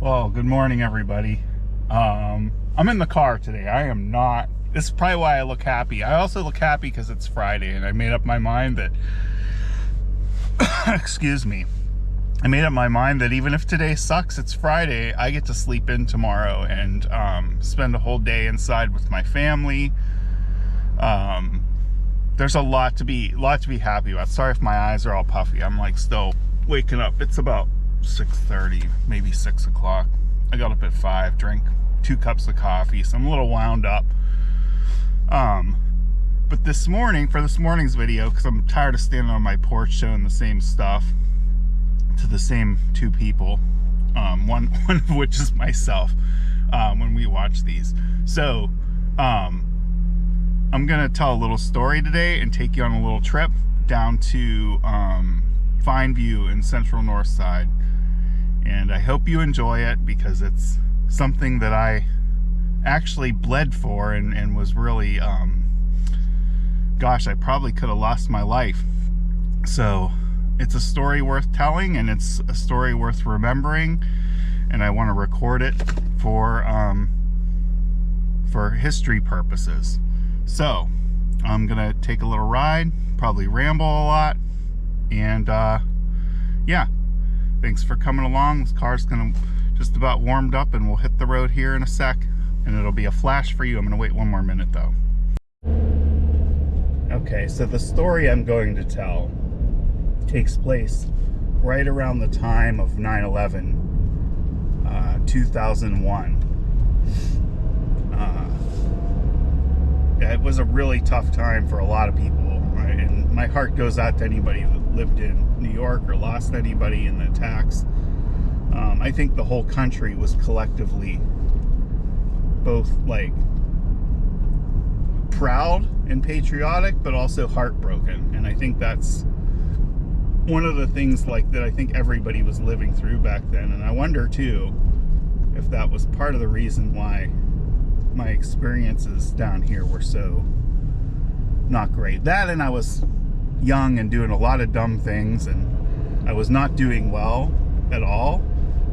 Well, good morning, everybody. I'm in the car today. I am not. This is probably why I look happy. I also look happy because it's Friday, and I made up my mind that. Excuse me. I made up my mind that even if today sucks, it's Friday. I get to sleep in tomorrow and spend a whole day inside with my family. There's a lot to be happy about. Sorry if my eyes are all puffy. I'm like still waking up. It's about 6:30, maybe 6 o'clock. I got up at 5, drank 2 cups of coffee, so I'm a little wound up. But this morning, for this morning's video, because I'm tired of standing on my porch showing the same stuff to the same 2 people, one of which is myself, when we watch these. So, I'm gonna tell a little story today and take you on a little trip down to Fine View in Central Northside. And I hope you enjoy it because it's something that I actually bled for and was really, gosh, I probably could have lost my life. So it's a story worth telling, and it's a story worth remembering, and I want to record it for history purposes. So I'm gonna take a little ride, probably ramble a lot, and yeah, thanks for coming along. This car's gonna just about warmed up, and we'll hit the road here in a sec, and it'll be a flash for you. I'm gonna wait 1 more minute though. Okay, so the story I'm going to tell takes place right around the time of 9/11, 2001. It was a really tough time for a lot of people, right? And my heart goes out to anybody that lived in New York or lost anybody in the attacks. I think the whole country was collectively both like proud and patriotic, but also heartbroken. And I think that's one of the things like that I think everybody was living through back then. And I wonder too if that was part of the reason why my experiences down here were so not great. That, and I was young and doing a lot of dumb things, and I was not doing well at all,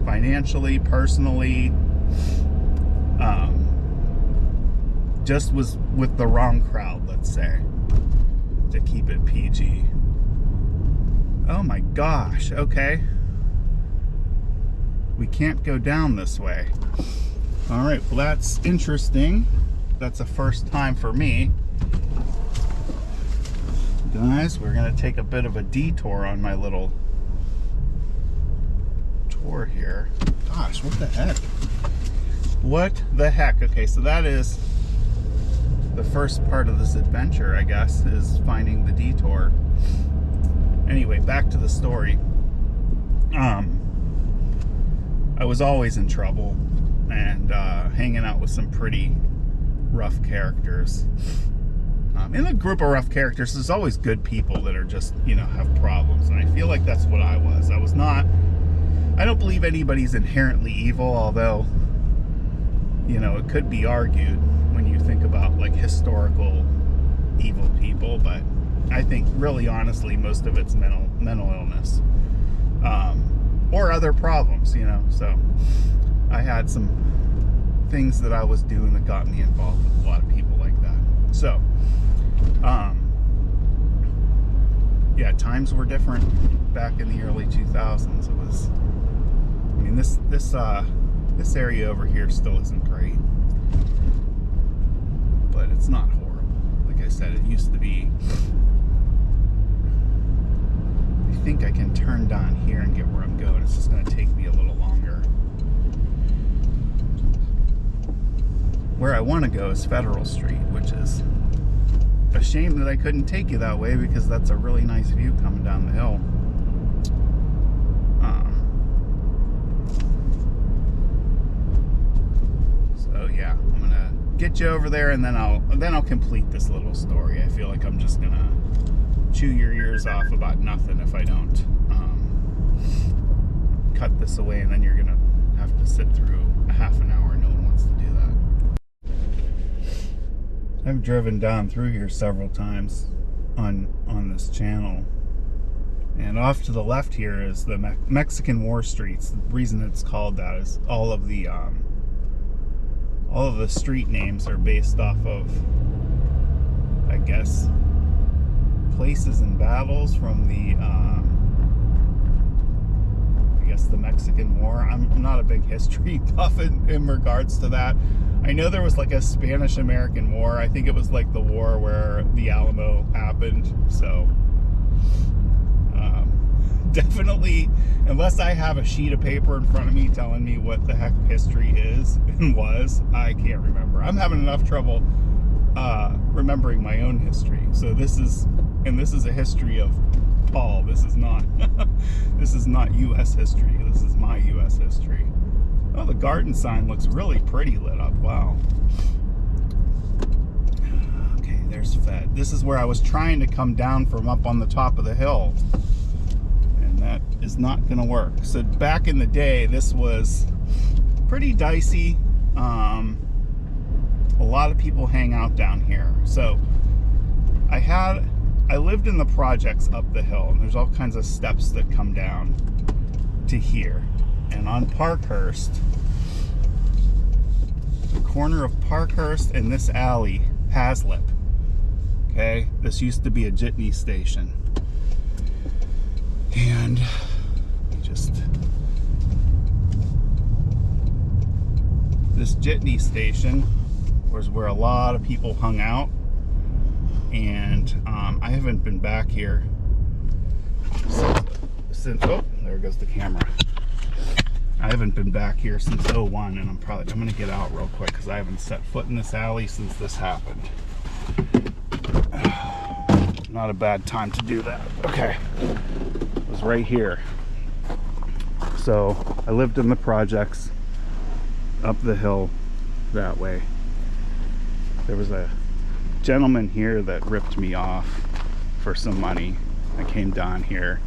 financially, personally. Just was with the wrong crowd, let's say, to keep it PG. Oh my gosh, okay. We can't go down this way. All right, well, that's interesting. That's a first time for me. Guys, we're gonna take a bit of a detour on my little tour here. Gosh, what the heck? What the heck? Okay, so that is the first part of this adventure, I guess, is finding the detour. Anyway, back to the story. I was always in trouble and hanging out with some pretty rough characters. In a group of rough characters, there's always good people that are just, you know, have problems. And I feel like that's what I was. I was not, I don't believe anybody's inherently evil, although, you know, it could be argued when you think about like historical evil people. But I think really honestly, most of it's mental illness. Or other problems, you know. So I had some things that I was doing that got me involved with a lot of people like that. So, yeah, times were different back in the early 2000s. It was, I mean, this area over here still isn't great, but it's not horrible. Like I said, it used to be. I think I can turn down here and get where I'm going. It's just going to take me a little longer. Where I want to go is Federal Street, which is a shame that I couldn't take you that way because that's a really nice view coming down the hill. So yeah, I'm gonna get you over there, and then I'll complete this little story. I feel like I'm just gonna chew your ears off about nothing if I don't cut this away, and then you're gonna have to sit through a half an hour. No one wants to do that. I've driven down through here several times on this channel, And off to the left here is the Mexican War Streets. The reason it's called that is all of the street names are based off of, I guess, places and battles from the the Mexican War. I'm not a big history buff in regards to that. I know there was like a Spanish-American War. I think it was like the war where the Alamo happened. So definitely, unless I have a sheet of paper in front of me telling me what the heck history is and was, I can't remember. I'm having enough trouble remembering my own history. So this is a history of Paul. This is not this is not U.S. history. This is my U.S. history. Oh, the garden sign looks really pretty lit up. Wow. Okay, there's Fed. This is where I was trying to come down from up on the top of the hill, and that is not gonna work. So back in the day, this was pretty dicey. A lot of people hang out down here. So I lived in the projects up the hill, and there's all kinds of steps that come down to here. And on Parkhurst, the corner of Parkhurst and this alley, Haslip. Okay, this used to be a jitney station. And this jitney station was where a lot of people hung out. And I haven't been back here since oh, there goes the camera. I haven't been back here since '01, and I'm gonna get out real quick because I haven't set foot in this alley since this happened. Not a bad time to do that. Okay, it was right here. So I lived in the projects up the hill that way. There was a gentleman here that ripped me off for some money. I came down here.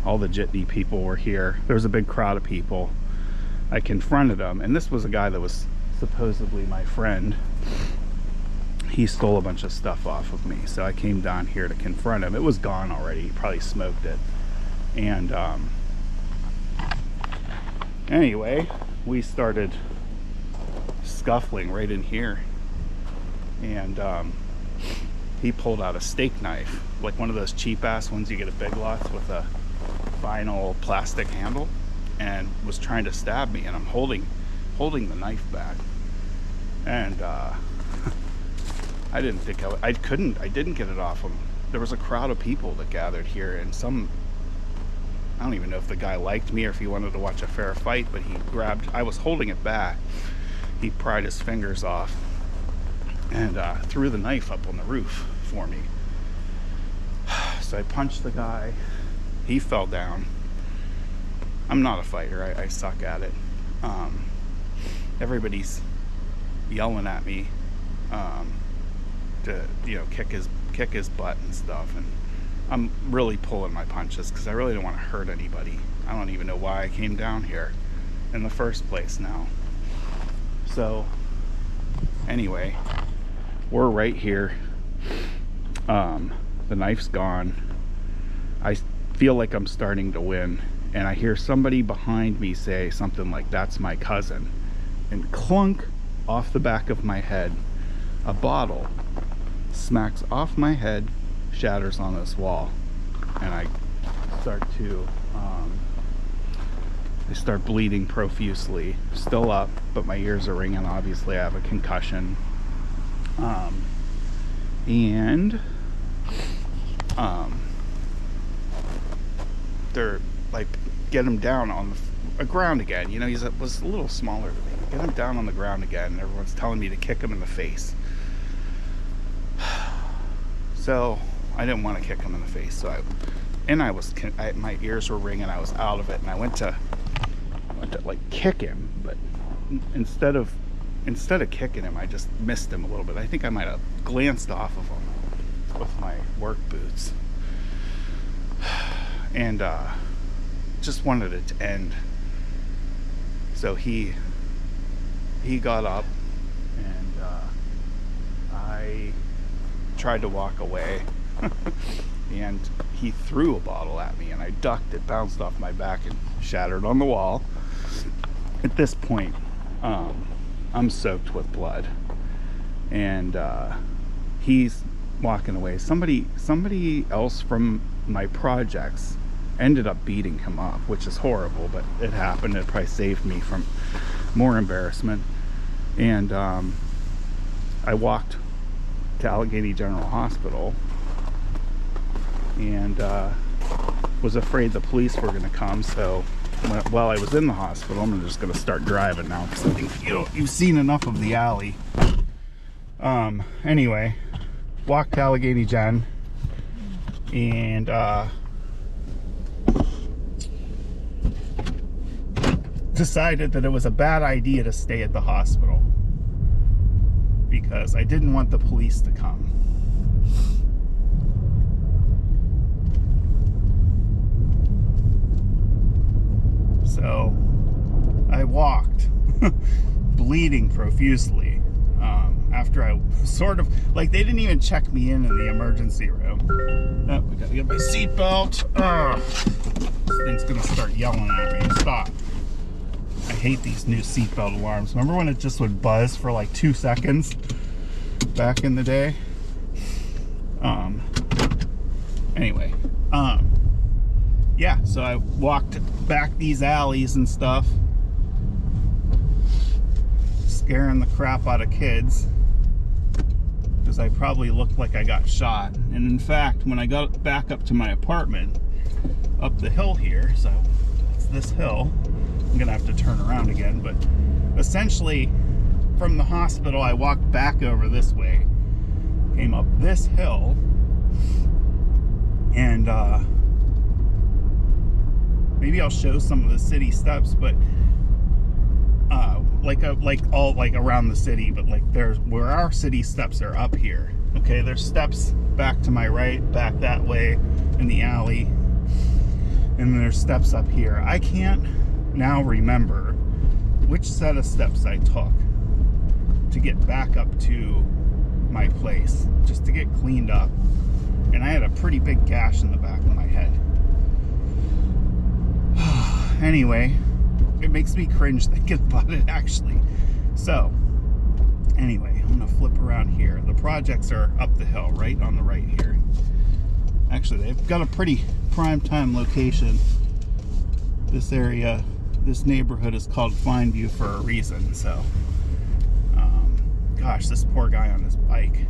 All the jitney people were here. There was a big crowd of people. I confronted him, and this was a guy that was supposedly my friend. He stole a bunch of stuff off of me, so I came down here to confront him. It was gone already. He probably smoked it. And anyway, we started scuffling right in here, and he pulled out a steak knife, like one of those cheap ass ones you get at Big Lots with a vinyl plastic handle, and was trying to stab me, and I'm holding the knife back. And I didn't think I didn't get it off him. There was a crowd of people that gathered here, and I don't even know if the guy liked me or if he wanted to watch a fair fight, but I was holding it back. He pried his fingers off and threw the knife up on the roof for me. So I punched the guy. He fell down. I'm not a fighter. I suck at it. Everybody's yelling at me to kick his butt and stuff, and I'm really pulling my punches because I really don't want to hurt anybody. I don't even know why I came down here in the first place now. So anyway, we're right here. The knife's gone. I feel like I'm starting to win, and I hear somebody behind me say something like, "That's my cousin," and clunk, off the back of my head, a bottle smacks off my head, shatters on this wall, and I start bleeding profusely. Still up, but my ears are ringing. Obviously I have a concussion. They're like, get him down on the ground again. He was a little smaller than me. Get him down on the ground again, and everyone's telling me to kick him in the face. So I didn't want to kick him in the face. So my ears were ringing. I was out of it, and I went to like kick him, but instead of kicking him, I just missed him a little bit. I think I might have glanced off of him with my work boots, and just wanted it to end. So he got up, and I tried to walk away, and he threw a bottle at me, and I ducked. It bounced off my back and shattered on the wall. At this point, I'm soaked with blood, and he's walking away. Somebody else from my projects ended up beating him up, which is horrible, but it happened. It probably saved me from more embarrassment. And I walked to Allegheny General Hospital, and was afraid the police were going to come. So while I was in the hospital, I'm just going to start driving now, because I think you've seen enough of the alley. Anyway, walked to Allegheny Gen, and decided that it was a bad idea to stay at the hospital because I didn't want the police to come. So I walked, bleeding profusely, after I sort of, like, they didn't even check me in the emergency room. Oh, I gotta get my seatbelt. This thing's gonna start yelling at me. Stop. I hate these new seatbelt alarms. Remember when it just would buzz for like 2 seconds back in the day? Anyway, yeah, so I walked back these alleys and stuff, scaring the crap out of kids, because I probably looked like I got shot. And in fact, when I got back up to my apartment, up the hill here, so it's this hill, I'm gonna have to turn around again, but essentially from the hospital I walked back over this way, came up this hill, and maybe I'll show some of the city steps, but like all like around the city, but like there's where our city steps are up here. Okay, there's steps back to my right, back that way in the alley, and then there's steps up here. I can't now remember which set of steps I took to get back up to my place, just to get cleaned up. And I had a pretty big gash in the back of my head. Anyway, it makes me cringe thinking about it, actually. So anyway, I'm gonna flip around here. The projects are up the hill, right on the right here. Actually, they've got a pretty prime time location. This area, this neighborhood is called Fineview for a reason. So gosh, this poor guy on his bike.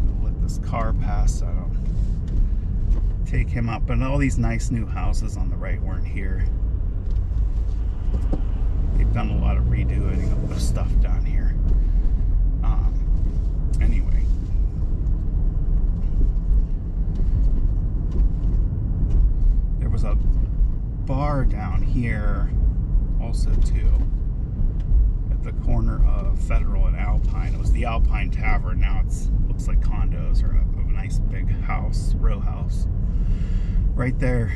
I'll let this car pass so I don't take him up. And all these nice new houses on the right weren't here. They've done a lot of redoing of the stuff down here. Anyway, there was a bar down here also too, at the corner of Federal and Alpine. It was the Alpine Tavern. Now it's looks like condos, or a nice big house, row house right there.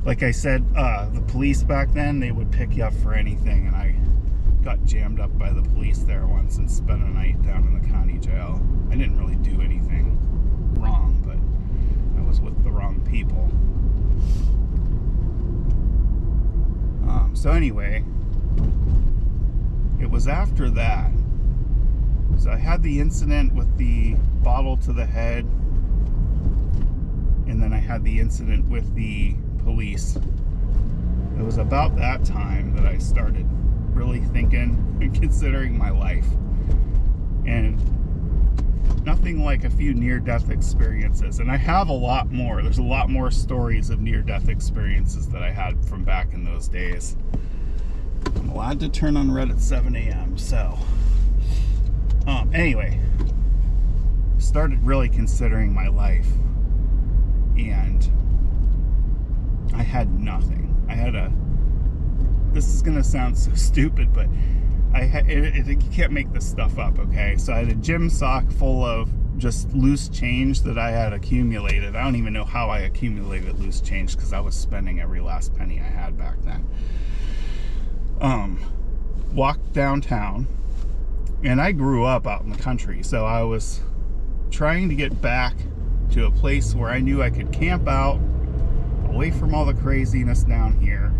Like I said, the police back then, they would pick you up for anything, and I got jammed up by the police there once and spent a night down in the county jail. I didn't really do anything wrong, but I was with the wrong people. So anyway, it was after that. So I had the incident with the bottle to the head, and then I had the incident with the police. It was about that time that I started really thinking and considering my life. And nothing like a few near-death experiences. And I have a lot more. There's a lot more stories of near-death experiences that I had from back in those days. I'm allowed to turn on red at 7 a.m. So, anyway, started really considering my life. And I had nothing. I had this is gonna sound so stupid, but you can't make this stuff up, okay? So I had a gym sock full of just loose change that I had accumulated. I don't even know how I accumulated loose change, because I was spending every last penny I had back then. Walked downtown, and I grew up out in the country, so I was trying to get back to a place where I knew I could camp out, away from all the craziness down here.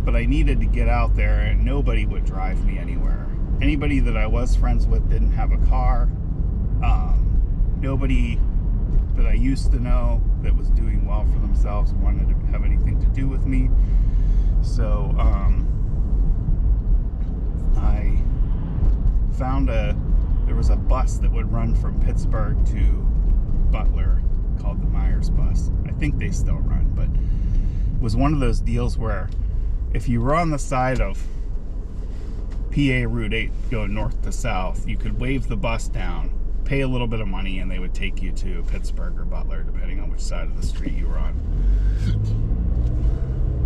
But I needed to get out there, and nobody would drive me anywhere. Anybody that I was friends with didn't have a car. Nobody that I used to know that was doing well for themselves wanted to have anything to do with me. So I found there was a bus that would run from Pittsburgh to Butler called the Myers bus. I think they still run, but it was one of those deals where if you were on the side of PA Route 8 going north to south, you could wave the bus down, pay a little bit of money, and they would take you to Pittsburgh or Butler, depending on which side of the street you were on.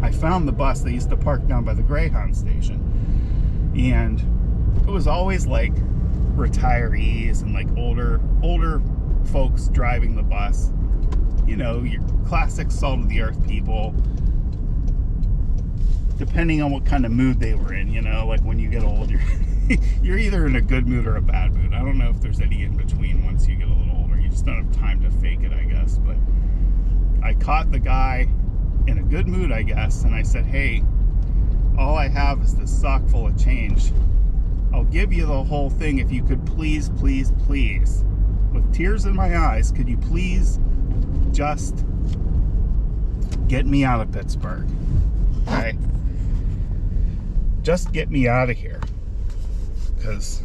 I found the bus. They used to park down by the Greyhound station, and it was always like retirees and like older folks driving the bus. You know, your classic salt of the earth people, depending on what kind of mood they were in. You know, like when you get old, you're either in a good mood or a bad mood. I don't know if there's any in between once you get a little older. You just don't have time to fake it, I guess. But I caught the guy in a good mood, I guess, and I said, hey, all I have is this sock full of change. I'll give you the whole thing if you could please, please, please, with tears in my eyes, could you please just get me out of Pittsburgh? Okay? Just get me out of here, because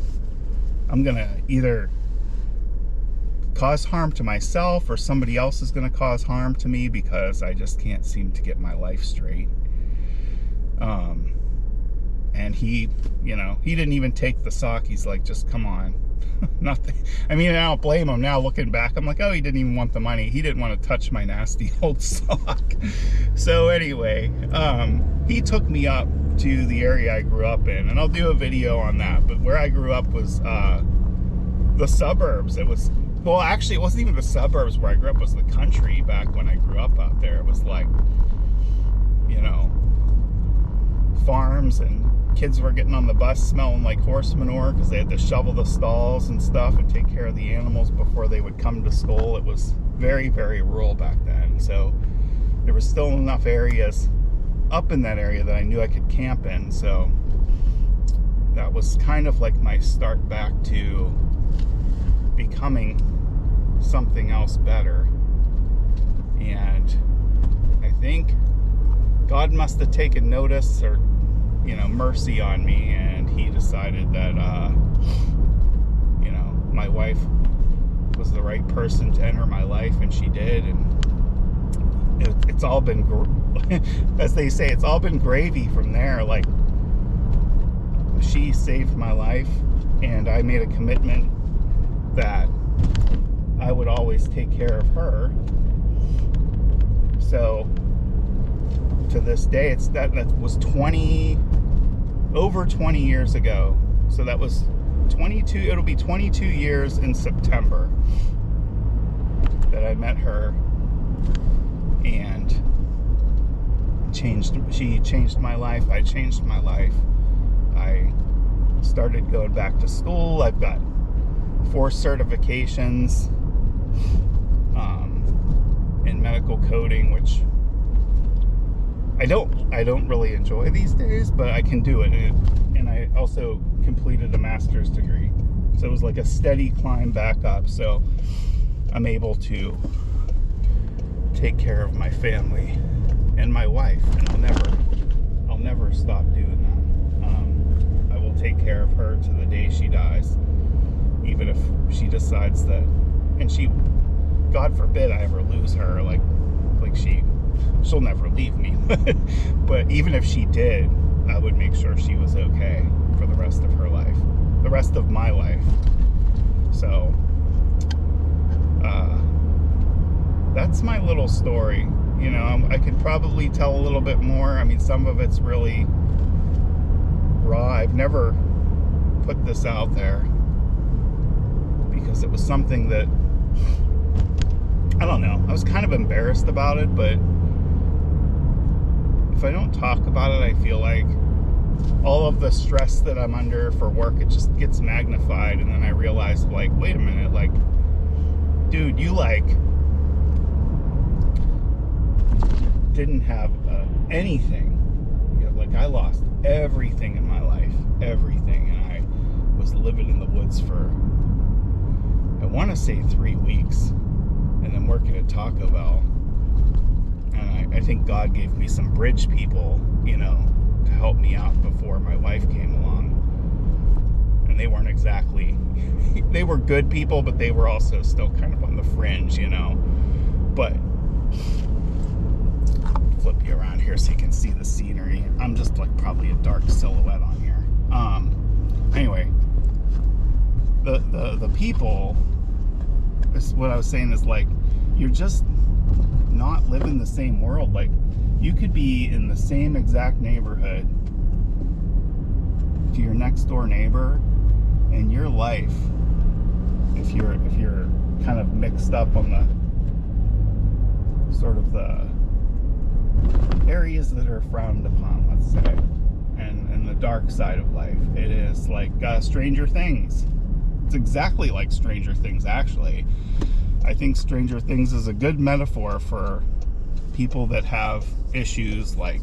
I'm gonna either cause harm to myself or somebody else is gonna cause harm to me, because I just can't seem to get my life straight. And he, you know, he didn't even take the sock. He's like, just come on. Nothing. I mean, I don't blame him now looking back. I'm like, oh, he didn't even want the money. He didn't want to touch my nasty old sock. So anyway, he took me up to the area I grew up in, and I'll do a video on that. But where I grew up was the suburbs. It was, well, actually, it wasn't even the suburbs where I grew up. It was the country back when I grew up out there. It was like, you know, farms, and kids were getting on the bus smelling like horse manure because they had to shovel the stalls and stuff and take care of the animals before they would come to school. It was very, very rural back then. So there was still enough areas up in that area that I knew I could camp in. So that was kind of like my start back to becoming something else better. And I think God must have taken notice, or, you know, mercy on me, and he decided that, you know, my wife was the right person to enter my life, and she did, and it's all been, as they say, it's all been gravy from there. Like, she saved my life, and I made a commitment that I would always take care of her. So to this day, it's that was over 20 years ago. So that was 22, it'll be 22 years in September that I met her, and she changed my life. I changed my life. I started going back to school. I've got 4 certifications in medical coding, which I don't really enjoy these days, but I can do it. And I also completed a master's degree. So it was like a steady climb back up. So I'm able to take care of my family and my wife, and I'll never stop doing that. I will take care of her to the day she dies, even if she decides that, and she, God forbid I ever lose her, like she'll never leave me. But even if she did, I would make sure she was okay for the rest of her life, the rest of my life. So that's my little story. You know, I could probably tell a little bit more. I mean, some of it's really raw. I've never put this out there because it was something that, I don't know, I was kind of embarrassed about it, but if I don't talk about it, I feel like all of the stress that I'm under for work, it just gets magnified. And then I realized, like, wait a minute, like, dude, you like didn't have anything. You know, like, I lost everything in my life, everything, and I was living in the woods for, I want to say 3 weeks, and then working at Taco Bell. And I think God gave me some bridge people, you know, to help me out before my wife came along. And they weren't exactly, they were good people, but they were also still kind of on the fringe, you know. But flip you around here so you can see the scenery. I'm just like probably a dark silhouette on here. Anyway, the people, is what I was saying, is like, you're just not living the same world. Like, you could be in the same exact neighborhood to your next door neighbor, and your life, if you're kind of mixed up on the sort of the areas that are frowned upon, let's say, and the dark side of life, it is like Stranger Things. It's exactly like Stranger Things, actually. I think Stranger Things is a good metaphor for people that have issues like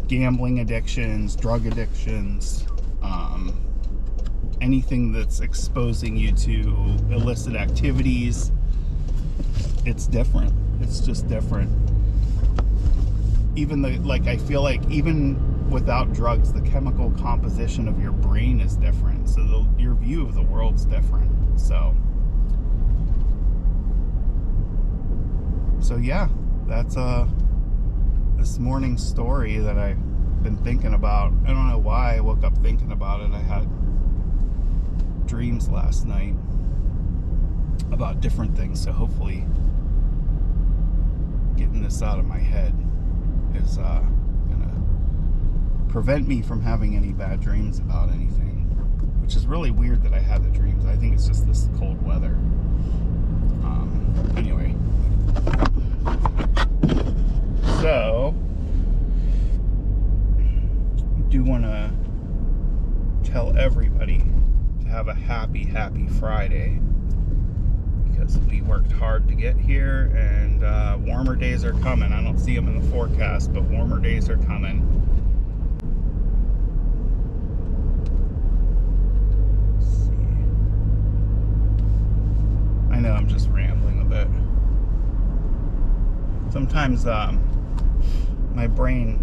gambling addictions, drug addictions, anything that's exposing you to illicit activities. It's different. It's just different. Even I feel like even without drugs, the chemical composition of your brain is different. So your view of the world's different. So yeah, that's this morning's story that I've been thinking about. I don't know why I woke up thinking about it. I had dreams last night about different things, so hopefully getting this out of my head is gonna prevent me from having any bad dreams about anything, which is really weird that I had the dreams. I think it's just this cold weather. Anyway, so I do want to tell everybody to have a happy Friday, because we worked hard to get here, and warmer days are coming. I don't see them in the forecast, but warmer days are coming. Let's see. I know I'm just rambling a bit. Sometimes my brain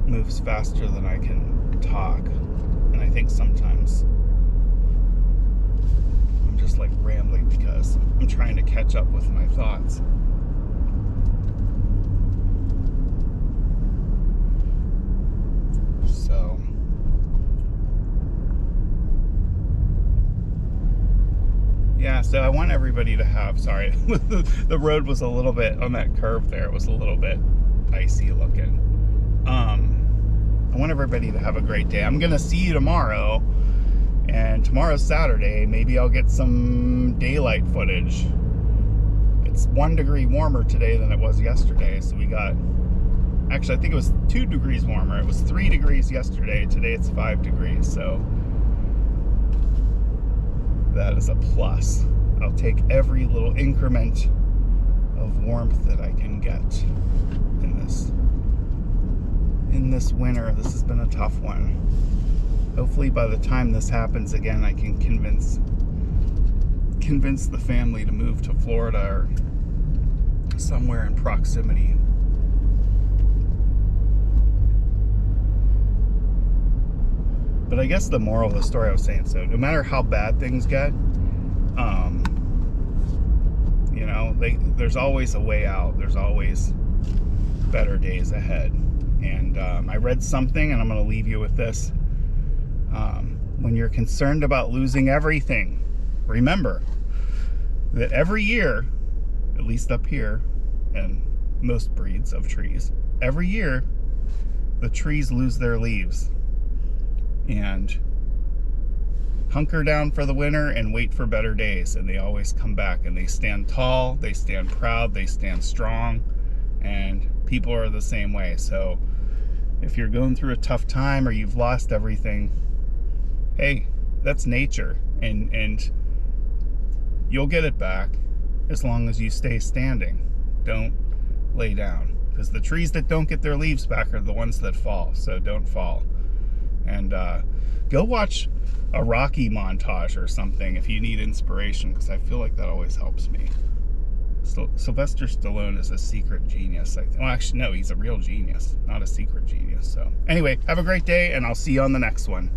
moves faster than I can talk, and I think sometimes I'm just like rambling because I'm trying to catch up with my thoughts. So yeah, so I want everybody to have, sorry, the road was a little bit, on that curve there, it was a little bit icy looking. I want everybody to have a great day. I'm gonna see you tomorrow, and tomorrow's Saturday. Maybe I'll get some daylight footage. It's 1 degree warmer today than it was yesterday, so we got, actually I think it was 2 degrees warmer. It was 3 degrees yesterday. Today it's 5 degrees, so that is a plus. I'll take every little increment of warmth that I can get in this winter. This has been a tough one. Hopefully by the time this happens again, I can convince the family to move to Florida or somewhere in proximity. But I guess the moral of the story, I was saying, so no matter how bad things get, you know, there's always a way out. There's always better days ahead. And I read something, and I'm going to leave you with this. When you're concerned about losing everything, remember that every year, at least up here, and most breeds of trees, every year the trees lose their leaves. And hunker down for the winter and wait for better days, and they always come back, and they stand tall, they stand proud, they stand strong, and people are the same way. So if you're going through a tough time or you've lost everything, hey, that's nature, and you'll get it back as long as you stay standing. Don't lay down, because the trees that don't get their leaves back are the ones that fall. So don't fall. And go watch a Rocky montage or something if you need inspiration, because I feel like that always helps me. Sylvester Stallone is a secret genius, I think. Well, actually, no, he's a real genius, not a secret genius. So anyway, have a great day, and I'll see you on the next one.